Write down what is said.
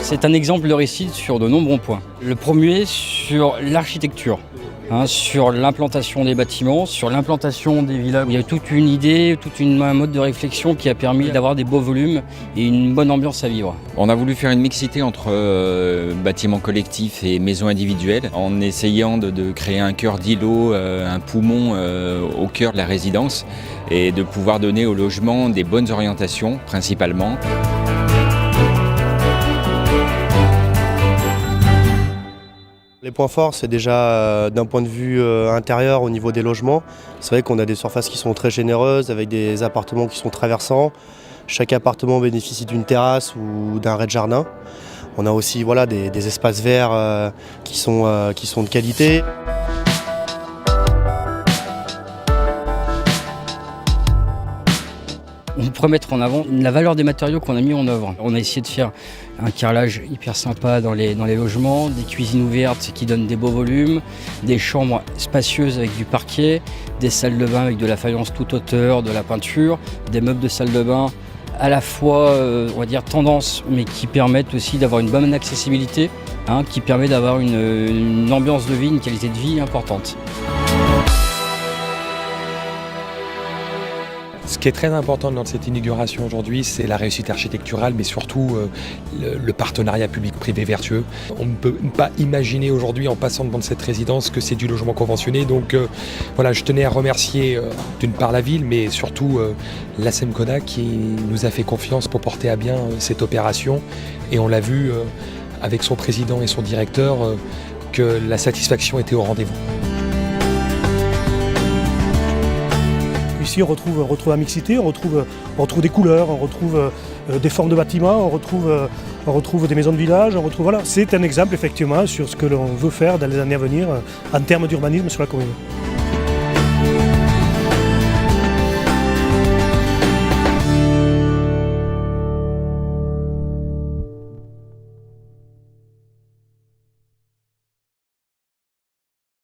C'est un exemple de réussite sur de nombreux points. Le premier sur l'architecture. Sur l'implantation des bâtiments, sur l'implantation des villas. Il y a toute une idée, un mode de réflexion qui a permis d'avoir des beaux volumes et une bonne ambiance à vivre. On a voulu faire une mixité entre bâtiments collectifs et maisons individuelles en essayant de créer un cœur d'îlot, un poumon au cœur de la résidence et de pouvoir donner au logement des bonnes orientations principalement. Les points forts, c'est déjà d'un point de vue intérieur au niveau des logements. C'est vrai qu'on a des surfaces qui sont très généreuses avec des appartements qui sont traversants. Chaque appartement bénéficie d'une terrasse ou d'un rez-de-jardin. On a aussi des espaces verts qui sont de qualité. On pourrait mettre en avant la valeur des matériaux qu'on a mis en œuvre. On a essayé de faire un carrelage hyper sympa dans les logements, des cuisines ouvertes qui donnent des beaux volumes, des chambres spacieuses avec du parquet, des salles de bain avec de la faïence toute hauteur, de la peinture, des meubles de salle de bain à la fois, on va dire, tendance, mais qui permettent aussi d'avoir une bonne accessibilité, qui permet d'avoir une ambiance de vie, une qualité de vie importante. Ce qui est très important dans cette inauguration aujourd'hui, c'est la réussite architecturale, mais surtout le partenariat public-privé vertueux. On ne peut pas imaginer aujourd'hui, en passant devant cette résidence, que c'est du logement conventionné. Donc voilà, je tenais à remercier d'une part la ville, mais surtout la SEMCODA qui nous a fait confiance pour porter à bien cette opération. Et on l'a vu avec son président et son directeur que la satisfaction était au rendez-vous. Ici, on retrouve la mixité, on retrouve des couleurs, on retrouve des formes de bâtiments, on retrouve des maisons de village, c'est un exemple effectivement sur ce que l'on veut faire dans les années à venir en termes d'urbanisme sur la commune.